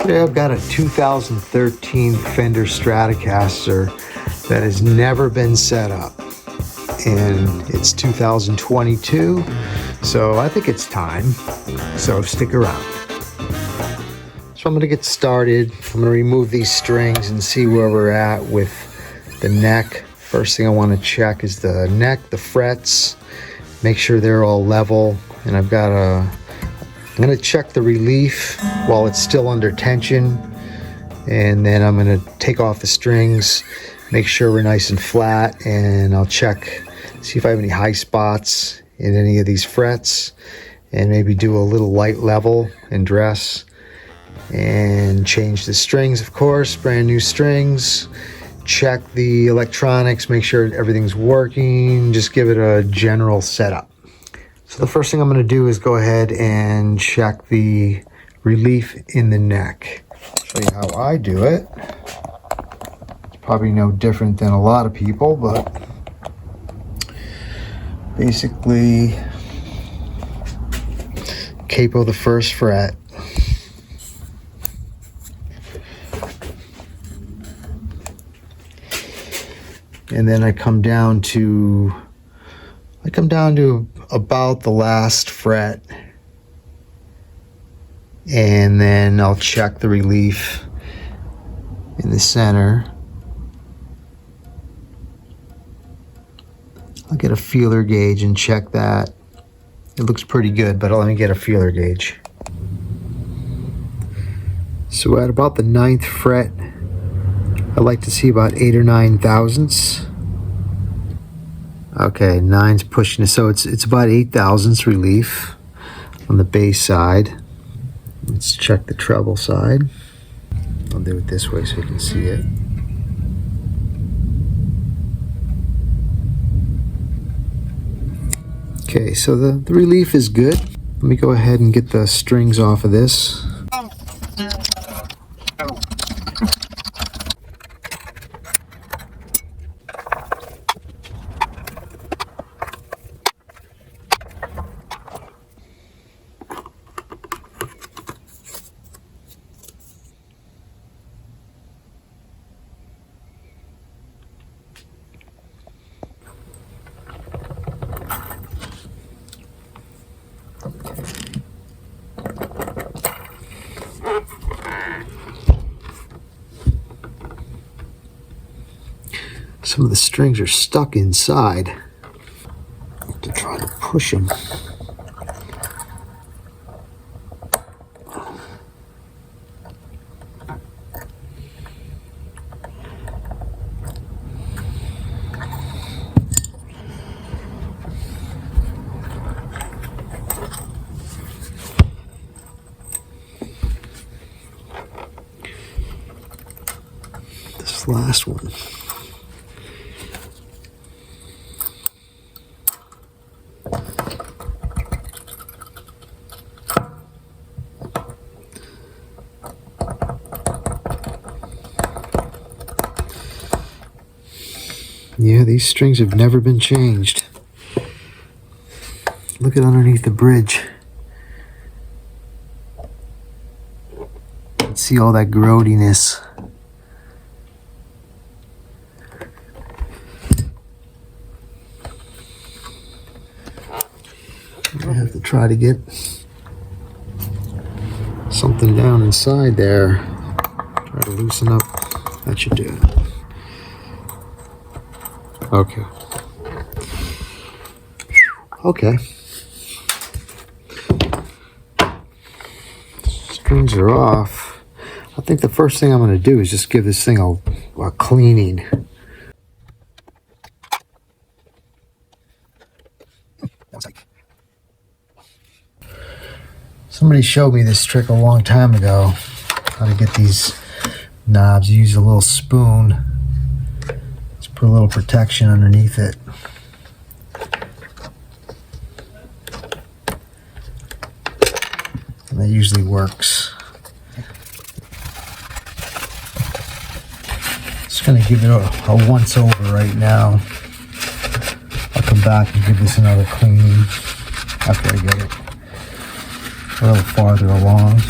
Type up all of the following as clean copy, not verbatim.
Today I've got a 2013 Fender Stratocaster that has never been set up, and it's 2022, so I think it's time, so stick around. So I'm going to get started. I'm going to remove these strings and see where we're at with the neck. First thing I want to check is the neck, the frets, make sure they're all level, and I'm going to check the relief while it's still under tension, and then I'm going to take off the strings, make sure we're nice and flat, and I'll check, see if I have any high spots in any of these frets, and maybe do a little light level and dress, and change the strings, of course, brand new strings, check the electronics, make sure everything's working, just give it a general setup. So the first thing I'm going to do is go ahead and check the relief in the neck. Show you how I do it. It's probably no different than a lot of people, but basically capo the first fret. And then I come down to about the last fret, and then I'll check the relief in the center. I'll get a feeler gauge and check that. It looks pretty good, but let me get a feeler gauge. So at about the 9th fret, I like to see about 8 or 9 thousandths. Okay, 9's pushing it, so it's about 8 thousandths relief on the bass side. Let's check the treble side. I'll do it this way so you can see it. Okay, so the relief is good. Let me go ahead and get the strings off of this. Some of the strings are stuck inside. I have to try to push them. This last one. Yeah, these strings have never been changed. Look at underneath the bridge. You can see all that growtiness. I have to try to get something down inside there. Try to loosen up. That should do it. Okay. Okay. Strings are off. I think the first thing I'm going to do is just give this thing a cleaning. Somebody showed me this trick a long time ago, how to get these knobs. You use a little spoon. Put a little protection underneath it. And that usually works. Just gonna give it a once over right now. I'll come back and give this another cleaning after I get it a little farther along.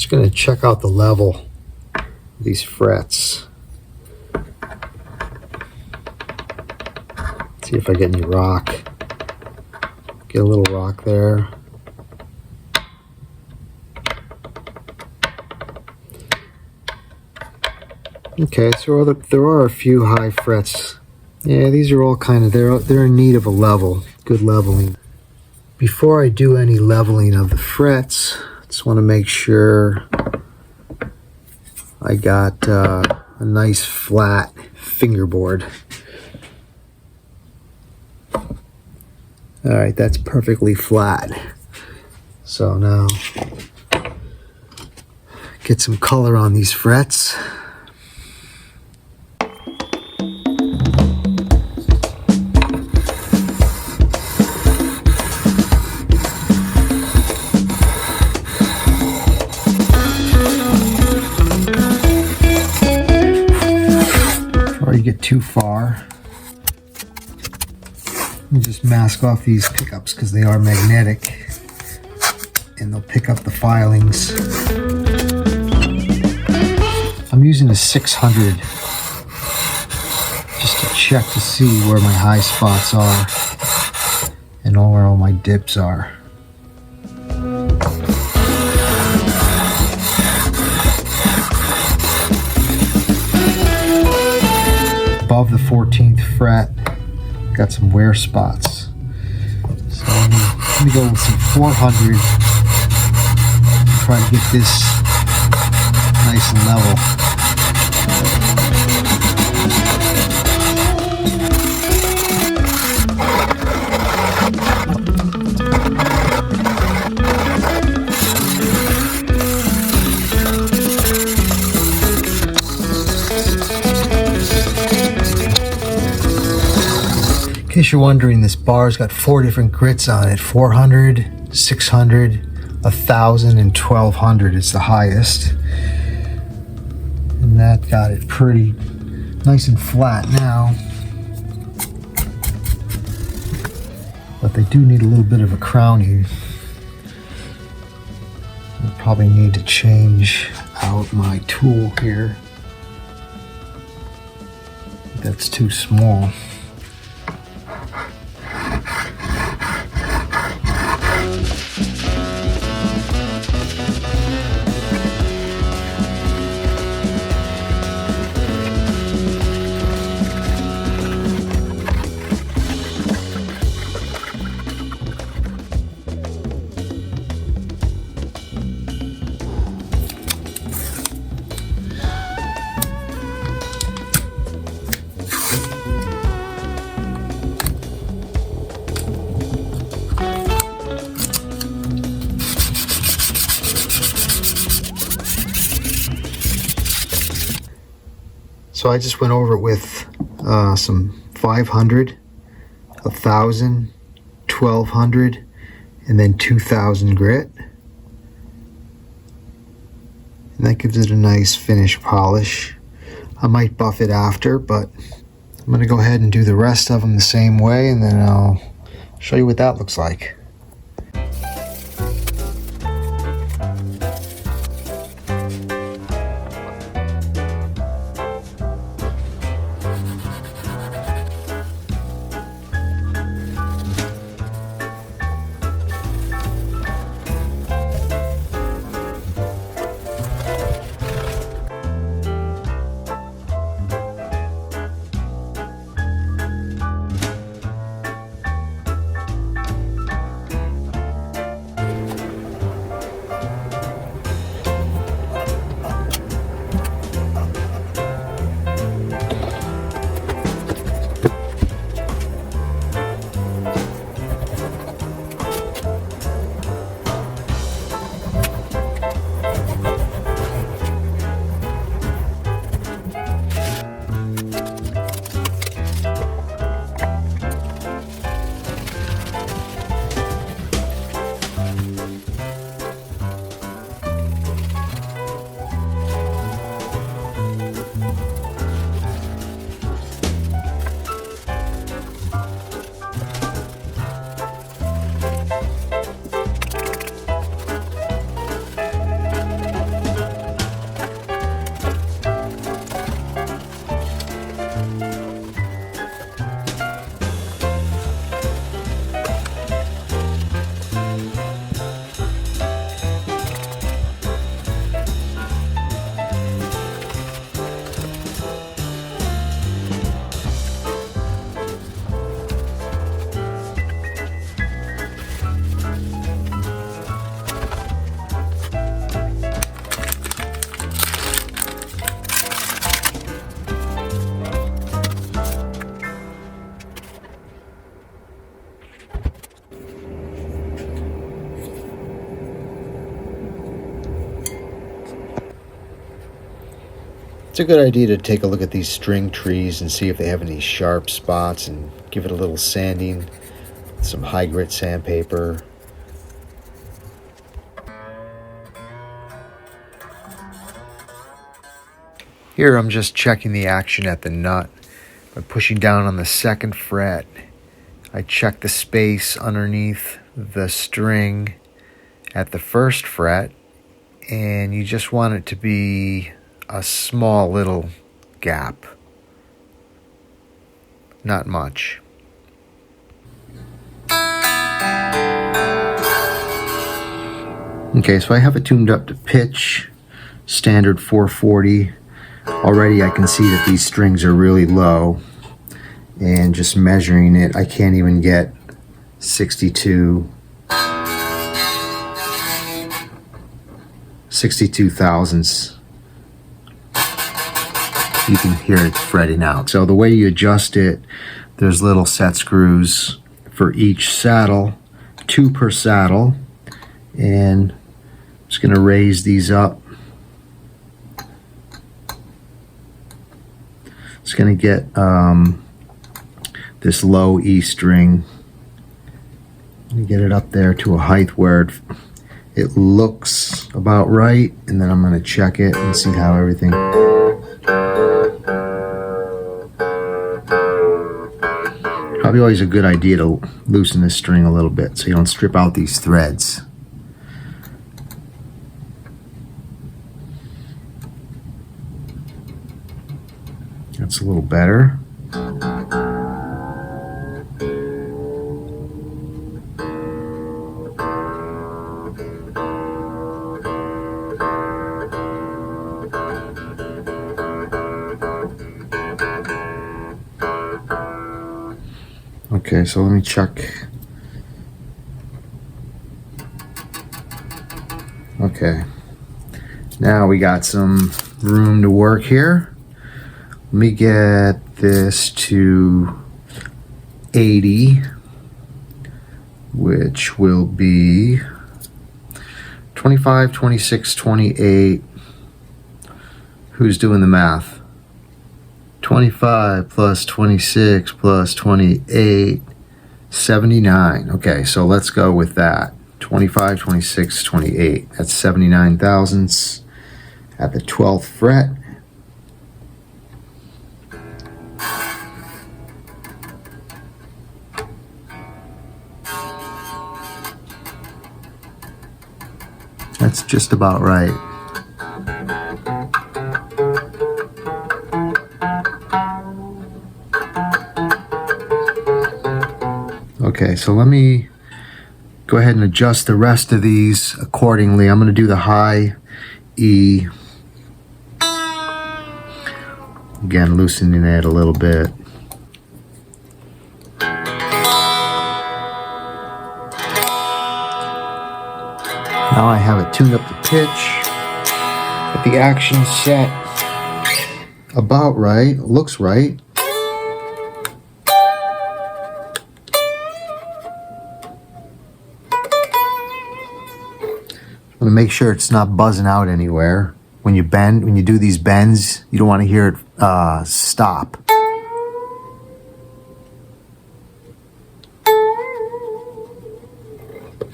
just going to check out the level of these frets. See if I get any rock. Get a little rock there. Okay, so there are a few high frets. Yeah, these are all kind of, they're in need of a level, good leveling. Before I do any leveling of the frets, I just want to make sure I got a nice flat fingerboard. Alright, that's perfectly flat. So now, get some color on these frets. Before you get too far, let me just mask off these pickups because they are magnetic and they'll pick up the filings. I'm using a 600 just to check to see where my high spots are and where all my dips are. Above the 14th fret, got some wear spots. So let me go with some 400. Try to get this nice and level. In case you're wondering, this bar's got 4 different grits on it: 400, 600, 1000, and 1200 is the highest. And that got it pretty nice and flat now. But they do need a little bit of a crowning. I probably need to change out my tool here. That's too small. So I just went over it with some 500, 1000, 1200, and then 2000 grit. And that gives it a nice finish polish. I might buff it after, but I'm going to go ahead and do the rest of them the same way, and then I'll show you what that looks like. It's a good idea to take a look at these string trees and see if they have any sharp spots and give it a little sanding, some high grit sandpaper. Here I'm just checking the action at the nut by pushing down on the 2nd fret. I check the space underneath the string at the 1st fret, and you just want it to be a small little gap, not much. Okay, so I have it tuned up to pitch, standard 440. Already I can see that these strings are really low, and just measuring it, I can't even get 62 thousandths. You can hear it fretting out. So the way you adjust it, there's little set screws for each saddle, 2 per saddle, and I'm just going to raise these up. It's going to get this low E string, and get it up there to a height where it looks about right, and then I'm going to check it and see how everything. Probably always a good idea to loosen this string a little bit so you don't strip out these threads. That's a little better. Okay, so let me check. Okay, now we got some room to work here. Let me get this to 80, which will be 25, 26, 28. Who's doing the math? 25 plus 26 plus 28, 79. Okay, so let's go with that. 25, 26, 28. That's 79 thousandths at the 12th fret. That's just about right. Okay, so let me go ahead and adjust the rest of these accordingly. I'm going to do the high E. Again, loosening it a little bit. Now I have it tuned up to pitch. Get the action set about right. Looks right. I'm going to make sure it's not buzzing out anywhere. When you bend, when you do these bends, you don't want to hear it stop.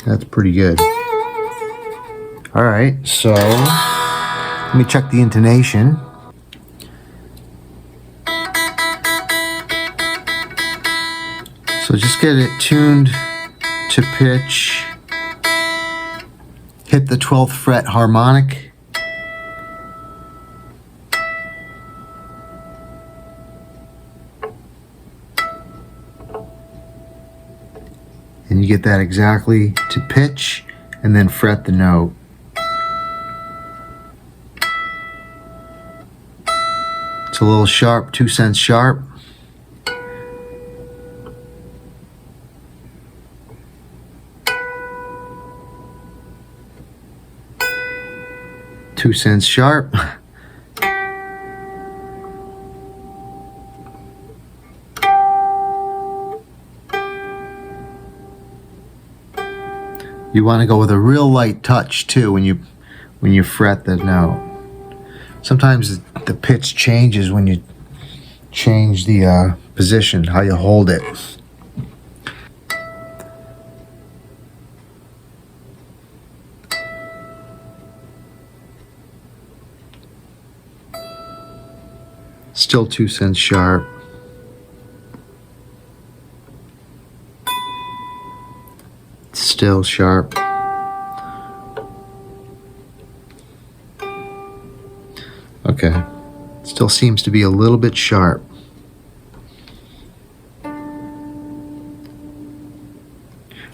That's pretty good. All right, so let me check the intonation. So just get it tuned to pitch. Hit the 12th fret harmonic. And you get that exactly to pitch, and then fret the note. It's a little sharp, 2 cents sharp. $0.02 sharp. You want to go with a real light touch too when you fret the note. Sometimes the pitch changes when you change the position, how you hold it. Still 2 cents sharp. Still sharp. Okay. Still seems to be a little bit sharp.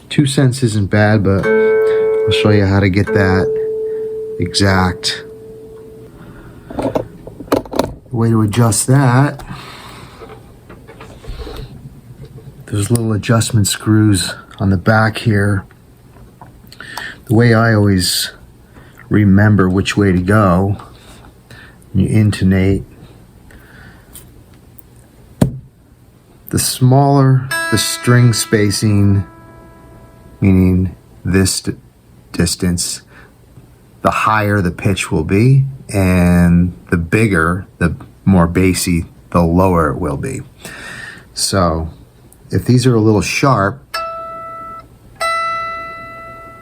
Two cents isn't bad, but I'll show you how to get that exact. The way to adjust that, there's little adjustment screws on the back here. The way I always remember which way to go, you intonate. The smaller the string spacing, meaning this distance, the higher the pitch will be, and the bigger, the more bassy, the lower it will be. So if these are a little sharp,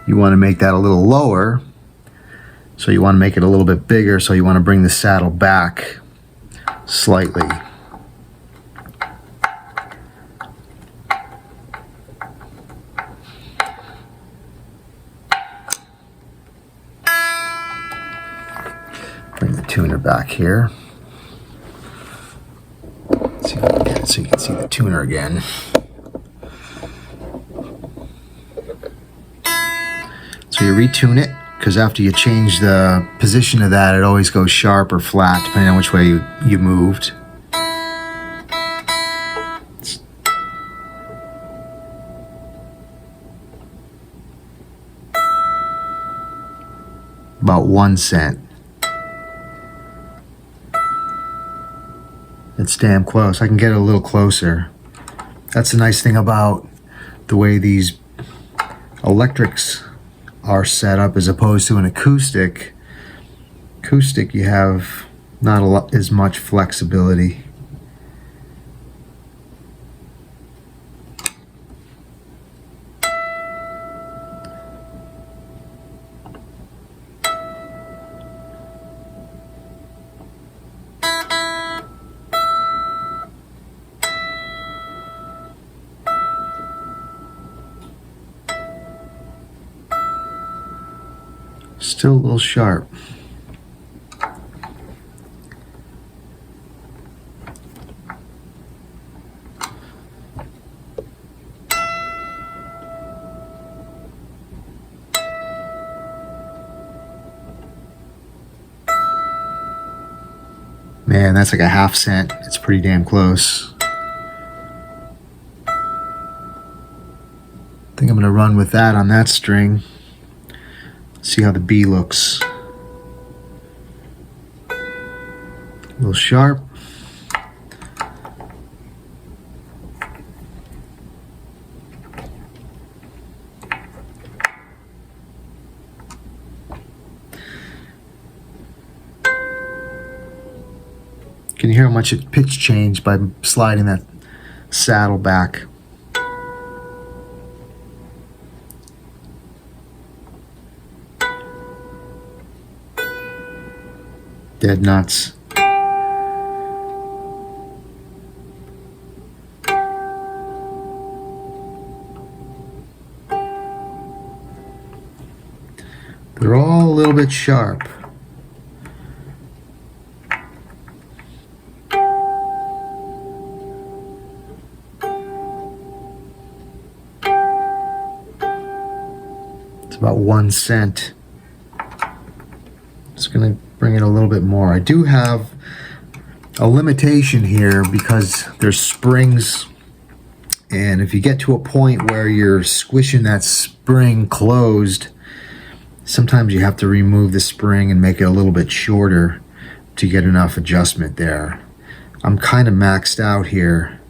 you want to make that a little lower. So you want to make it a little bit bigger, so you want to bring the saddle back slightly. Bring the tuner back here. Let's see if I can get it so you can see the tuner again. So you retune it, because after you change the position of that, it always goes sharp or flat, depending on which way you moved. About 1 cent. It's damn close. I can get it a little closer. That's the nice thing about the way these electrics are set up as opposed to an acoustic. Acoustic, you have not as much flexibility. Still a little sharp. Man, that's like a half cent. It's pretty damn close. I think I'm gonna run with that on that string. See how the B looks. A little sharp. Can you hear how much it pitch changed by sliding that saddle back? Dead nuts. They're all a little bit sharp. It's about 1 cent. Just gonna bring it a little bit more. I do have a limitation here because there's springs, and if you get to a point where you're squishing that spring closed, sometimes you have to remove the spring and make it a little bit shorter to get enough adjustment there. I'm kind of maxed out here.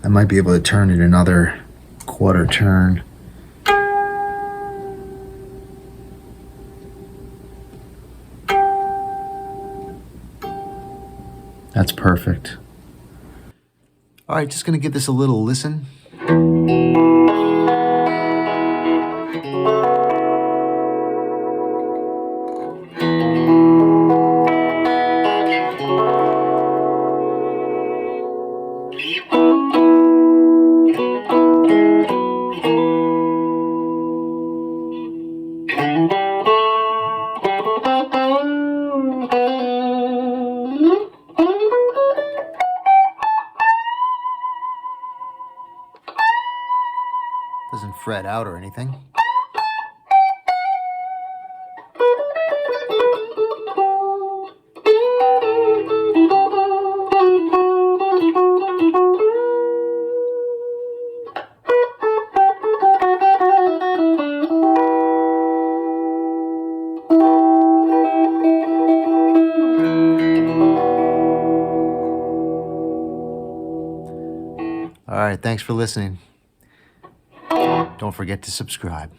I might be able to turn it another quarter turn. That's perfect. All right, just going to give this a little listen. Doesn't fret out or anything. All right, thanks for listening. Don't forget to subscribe.